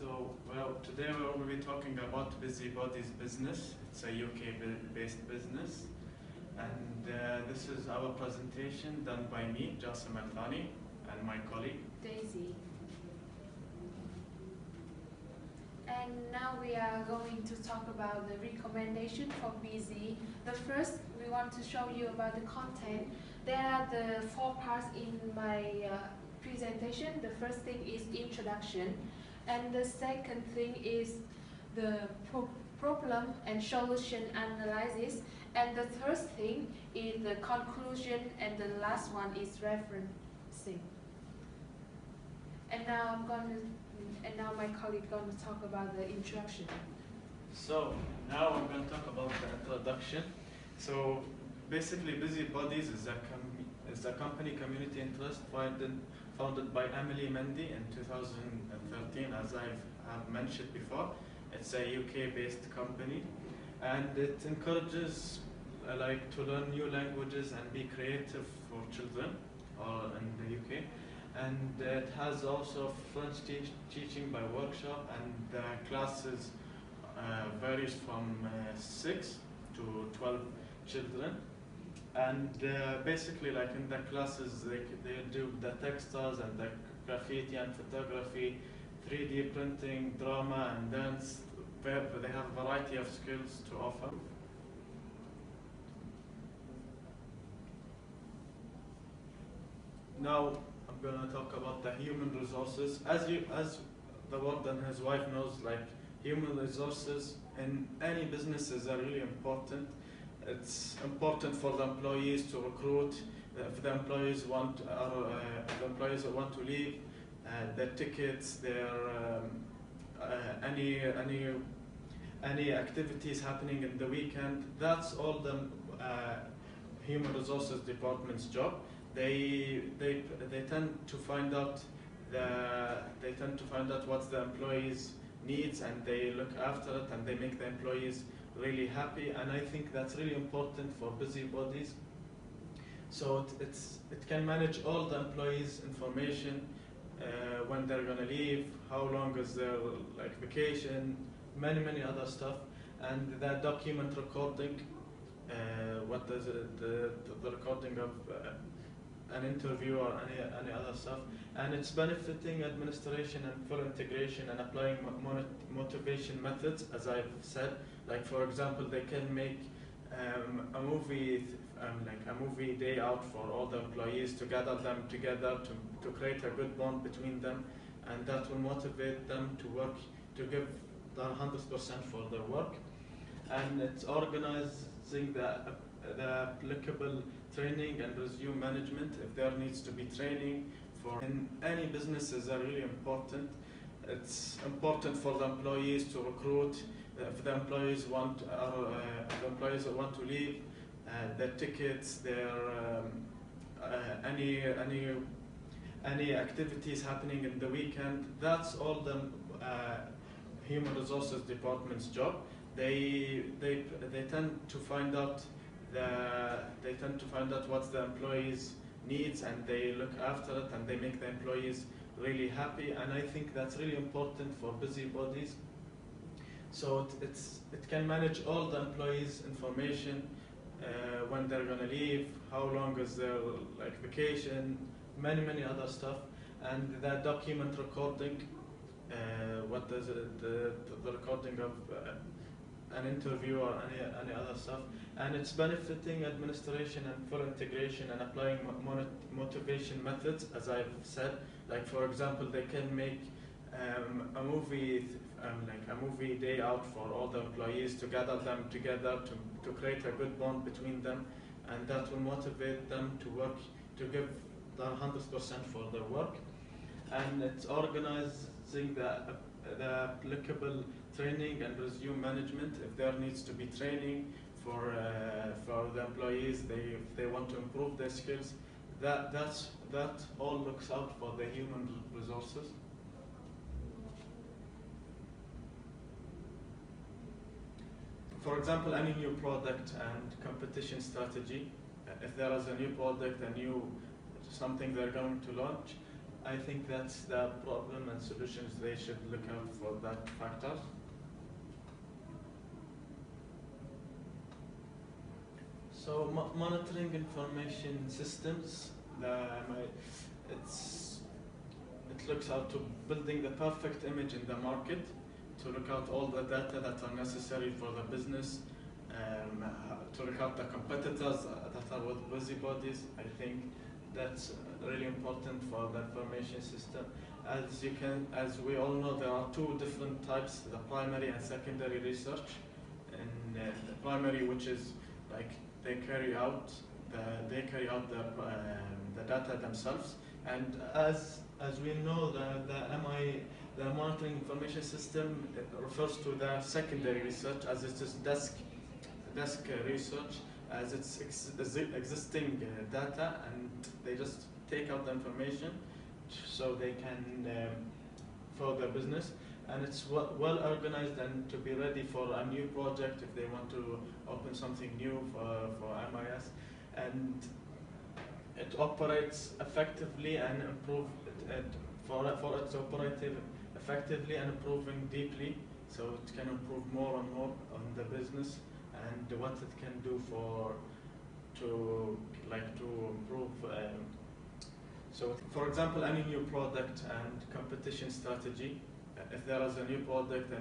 Today we will be talking about Busybody's business. It's a UK-based business. And this is our presentation done by me, Jassim Al-Thani, and my colleague, Daisy. And now we are going to talk about the recommendation for Bizzie. The first, we want to show you about the content. There are the 4 parts in my presentation. The first thing is introduction, and the second thing is the problem and solution analysis, and the third thing is the conclusion, and the last one is referencing. And now my colleague going to talk about the introduction. So now I'm going to talk about the introduction. So basically, Busybodies is a company community interest founded by Emily Mendy in 2013, as I've mentioned before. It's a UK-based company, and it encourages to learn new languages and be creative for children in the UK. And it has also French teaching by workshop, and the classes varies from 6 to 12 children. And basically, in the classes, they do the textiles and the graffiti and photography, 3D printing, drama and dance. They have a variety of skills to offer. Now I'm going to talk about the human resources. As the word and his wife knows, human resources in any businesses are really important. It's important for the employees to recruit. If the employees want to leave, their tickets, their any activities happening in the weekend. That's all the human resources department's job. They tend to find out what the employees needs, and they look after it, and they make the employees really happy. And I think that's really important for Busybodies. So it can manage all the employees' information, when they're going to leave, how long is their vacation, many other stuff, and the document recording, what does it, the recording of an interview or any other stuff. And it's benefiting administration and full integration and applying motivation methods, as I've said. For example, they can make a movie day out for all the employees, to gather them together, to create a good bond between them, and that will motivate them to work, to give their 100% for their work. And it's organizing the applicable training and resume management. If there needs to be training in any businesses are really important. It's important for the employees to recruit. If the employees want to leave, their tickets, their any activities happening in the weekend. That's all the human resources department's job. They tend to find out what the employees needs, and they look after it, and they make the employees really happy. And I think that's really important for Busybodies. So it can manage all the employees' information, when they're going to leave, how long is their vacation, many other stuff, and the document recording, what does it, the recording of an interview or any other stuff. And it's benefiting administration and full integration and applying motivation methods, as I've said. For example, they can make a movie day out for all the employees, to gather them together, to create a good bond between them, and that will motivate them to work, to give their 100% for their work. And it's organizing the applicable training and resume management. If there needs to be training for the employees, they want to improve their skills. That all looks out for the human resources. For example, any new product and competition strategy. If there is a new product, something they're going to launch, I think that's the problem and solutions. They should look out for that factor. So monitoring information systems, it looks out to building the perfect image in the market, to look out all the data that are necessary for the business, to look out the competitors that are with busybodies. I think that's really important for the information system. As we all know, there are two different types: the primary and secondary research. And the primary, which is like they carry out the data themselves, and as we know, the monitoring information system, it refers to the secondary research, as it is desk research, as it's existing data, and they just take out the information so they can for the business, and it's well organized and to be ready for a new project if they want to open something new for MIS, and it operates effectively and for its operative effectively and improving deeply, so it can improve more and more on the business and what it can do to improve. So, for example, any new product and competition strategy. If there is a new product,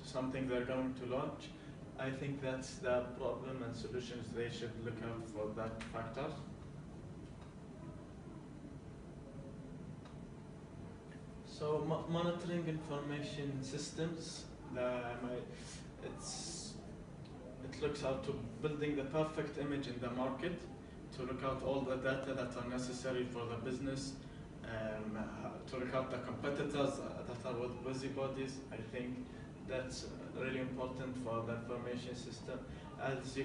something they're going to launch, I think that's the problem and solutions. They should look out for that factor. So monitoring information systems, it looks out to building the perfect image in the market, to look out all the data that are necessary for the business, to look out the competitors that are with busybodies. I think that's really important for the information system. As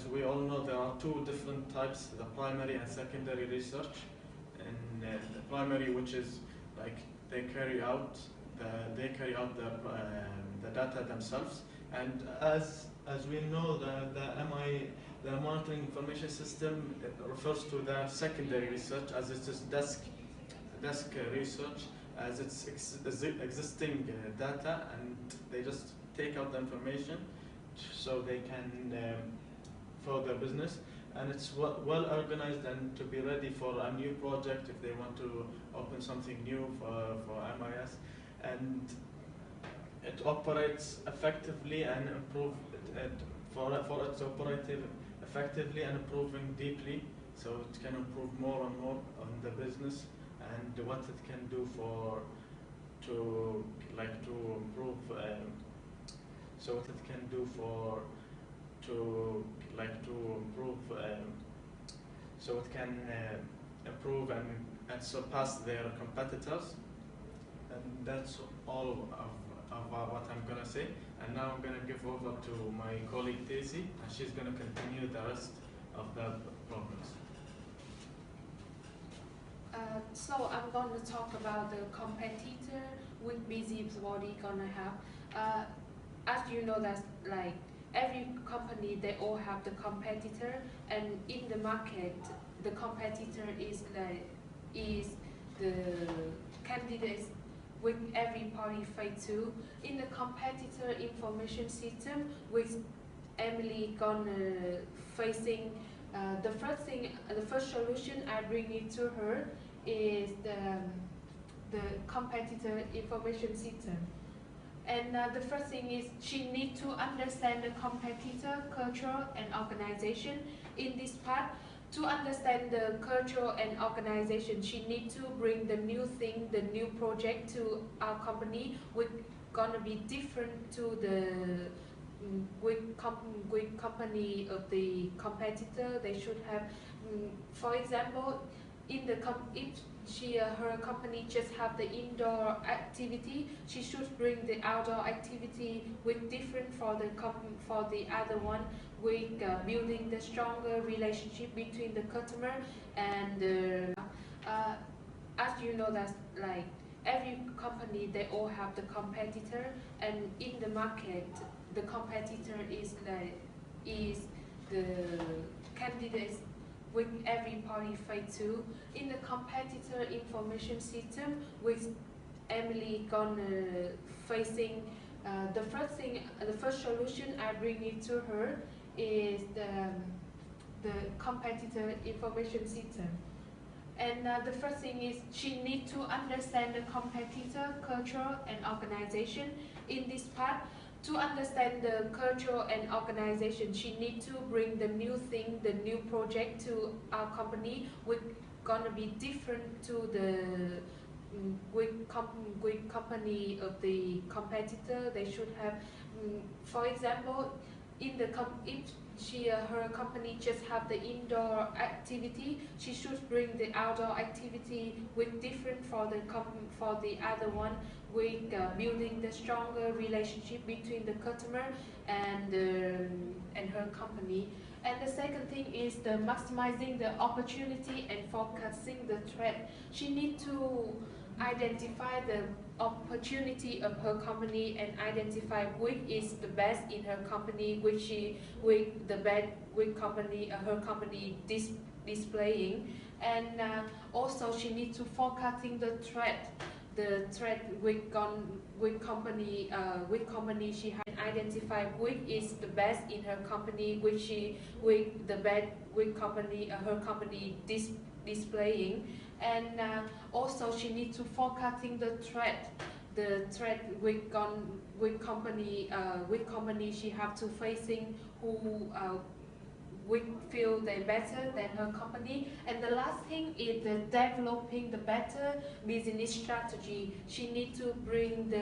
we all know, there are two different types: the primary and secondary research. And the primary, which is like they carry out the data themselves, and as we know, the monitoring information system, it refers to the secondary research, as it is desk research, as it's existing data, and they just take out the information so they can for the business, and it's well organized and to be ready for a new project if they want to open something new for MIS, and it operates effectively and for its operative effectively and improving deeply, so it can improve more and more on the business and what it can do to improve. So what it can do to improve. So it can improve and surpass their competitors, and that's all of what I'm gonna say. And now I'm gonna give over to my colleague Daisy, and she's gonna continue the rest of the problems. So I'm going to talk about the competitor with busybody gonna have. As you know, that like every company, they all have the competitor, and in the market, the competitor is the candidates with every party fight to. In the competitor information system, with Emily gonna facing the first solution I bring it to her is the competitor information system. And the first thing is she needs to understand the competitor, culture, and organization. In this part, to understand the culture and organization, she needs to bring the new thing, the new project to our company, which gonna be different to the company of the competitor. They should have, for example, in the if her company just have the indoor activity, she should bring the outdoor activity with different for the other one, with building the stronger relationship between the customer and the. As you know, that like every company, they all have the competitor, and in the market, the competitor is the candidates with every party failed to. In the competitor information system, with Emily gonna facing the first solution I bring it to her is the competitor information system. And the first thing is she needs to understand the competitor, culture, and organization. In this part, to understand the culture and organization, she needs to bring the new thing, the new project to our company, which gonna be different to the with company of the competitor. They should have, for example, in the if her company just have the indoor activity, she should bring the outdoor activity with different for the other one, with building the stronger relationship between the customer and her company. And the second thing is the maximizing the opportunity and focusing the threat. She needs to identify the opportunity of her company and identify which is the best in her company, which the best which company her company displaying, and also she needs to focusing the threat with company she has identify which is the best in her company, which the best with company her company displaying, and also she needs to focusing the threat with company she have to facing who we feel they better than her company. And the last thing is the developing the better business strategy. She needs to bring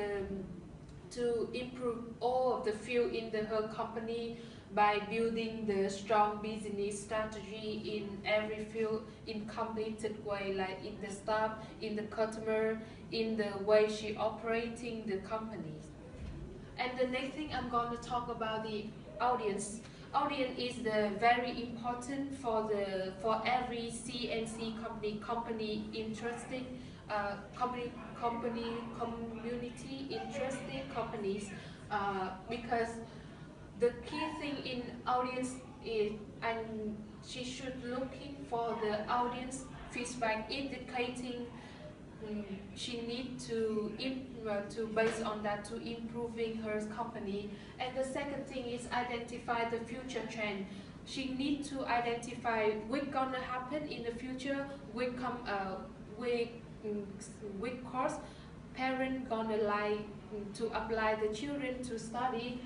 to improve all of the field in her company by building the strong business strategy in every field in completed way, like in the staff, in the customer, in the way she operating the companies. And the next thing I'm going to talk about the audience. Audience is very important for every CNC company interested community interested companies, because the key thing in audience is, and she should looking for the audience feedback indicating she need to base on that to improving her company. And the second thing is identify the future trend. She need to identify what's gonna happen in the future, which course parent gonna like to apply the children to study,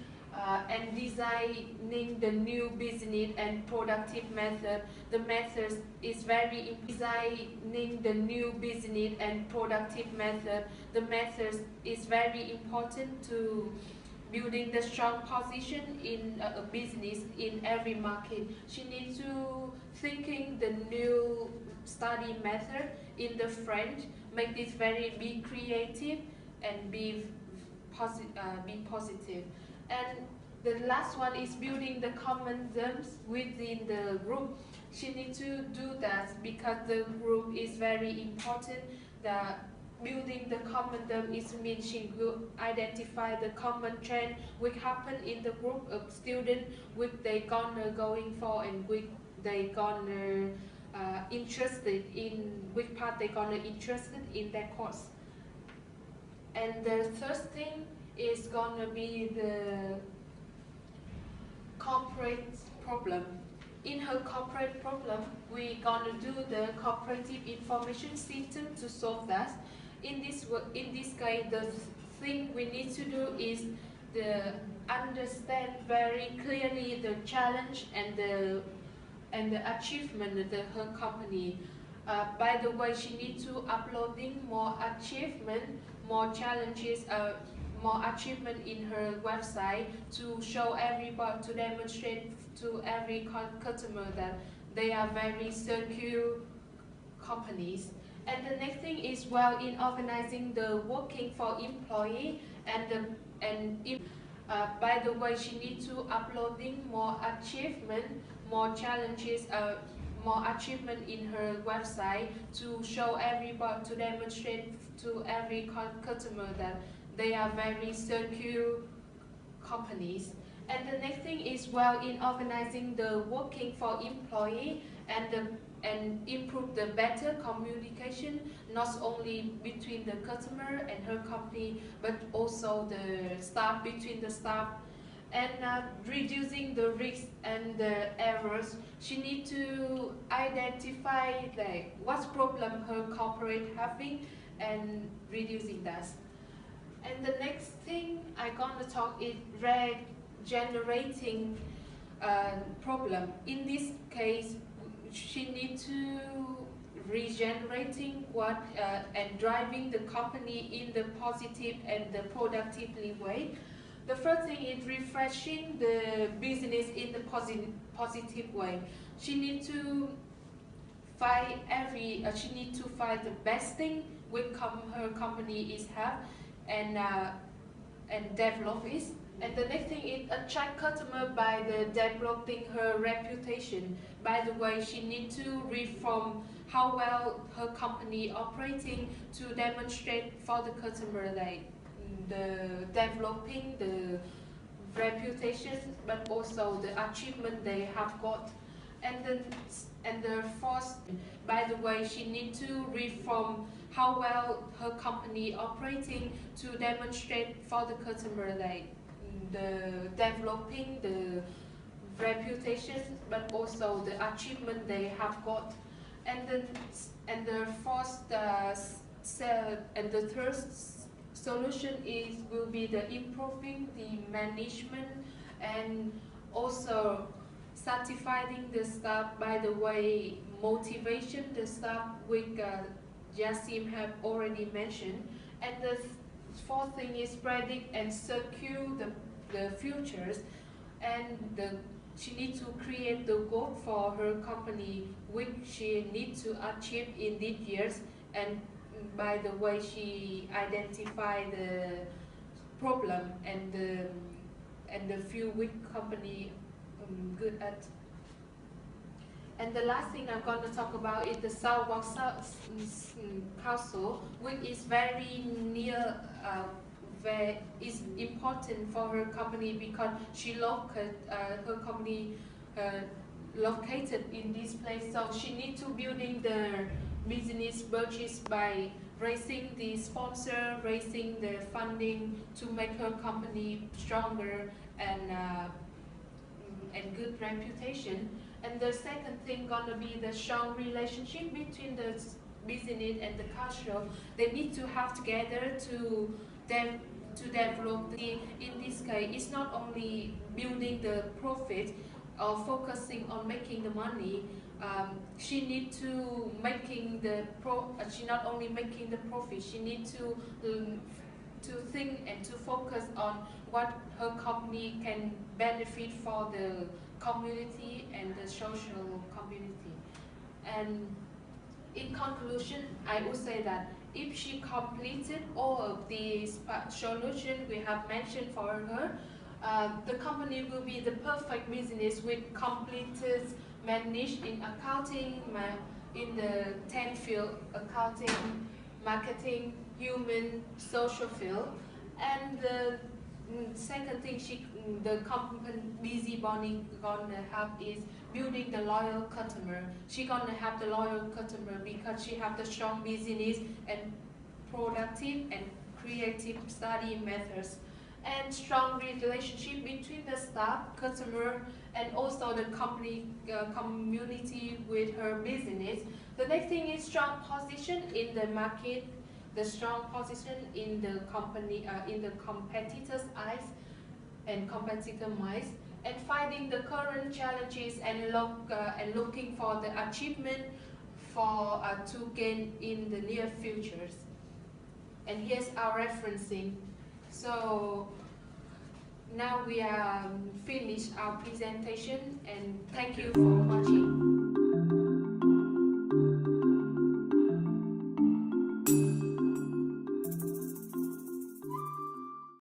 and designing the new business and productive method. The methods is very designing the new business and productive method. The methods is very important to building the strong position in a business in every market. She needs to thinking the new study method in the French, make this be creative and be positive. And the last one is building the common terms within the group. She needs to do that because the group is very important. Building the common term is means she will identify the common trend which happen in the group of students, which they gonna going for and which they gonna interested in, which part they gonna interested in their course. And the third thing is gonna be the corporate problem. In her corporate problem, we gonna do the cooperative information system to solve that. In this case, the thing we need to do is understand very clearly the challenge and the achievement of her company. By the way, she needs to uploading more achievement, more challenges, more achievement in her website to show everybody, to demonstrate to every customer that they are very secure companies. And the next thing is in organizing the working for employee by the way, she needs to uploading more achievement, more challenges, more achievement in her website to show everybody, to demonstrate to every customer that they are very secure companies. And the next thing is in organizing the working for employee and improve the better communication, not only between the customer and her company, but also the staff, between the staff, and reducing the risks and the errors. She needs to identify what problem her corporate having and reducing that. And the next thing I'm gonna talk is regenerating problem. In this case, she needs to regenerating what and driving the company in the positive and the productively way. The first thing is refreshing the business in the positive way. She needs to find the best thing with her company is have and develop it. And the next thing is attract customer by the developing her reputation. By the way, she needs to reform how well her company operating to demonstrate for the customer the developing the reputation, but also the achievement they have got. And the fourth, by the way, she needs to reform how well her company operating to demonstrate for the customer the developing the reputation, but also the achievement they have got. And the fourth and the third solution will be the improving the management and also satisfying the staff. By the way, motivation the staff, which Jassim have already mentioned. And the fourth thing is predict and secure the futures, and she needs to create the goal for her company which she needs to achieve in these years. And by the way, she identify the problem and the few which company good at. And the last thing I'm going to talk about is the Southwark Council, which is very near, is important for her company because she her company located in this place. So she needs to building the business budgets by raising the sponsor, raising the funding to make her company stronger and good reputation. And the second thing gonna be the strong relationship between the business and the culture. They need to have together to develop in this case. It's not only building the profit or focusing on making the money. She needs to making the she not only making the profit. She needs to think and to focus on what her company can benefit for the community and the social community. And in conclusion, I would say that if she completed all of these solutions we have mentioned for her, the company will be the perfect business with completed managed in accounting, in the 10 field, accounting, marketing, human, social field. And the second thing the company Bizzie gonna have is building the loyal customer. She gonna have the loyal customer because she have the strong business and productive and creative study methods, and strong relationship between the staff, customer, and also the company community with her business. The next thing is strong position in the market, the strong position in the company, in the competitors' eyes and competitor minds, and finding the current challenges and looking for the achievement to gain in the near futures. And here's our referencing. So now we are finished our presentation, and thank you for watching.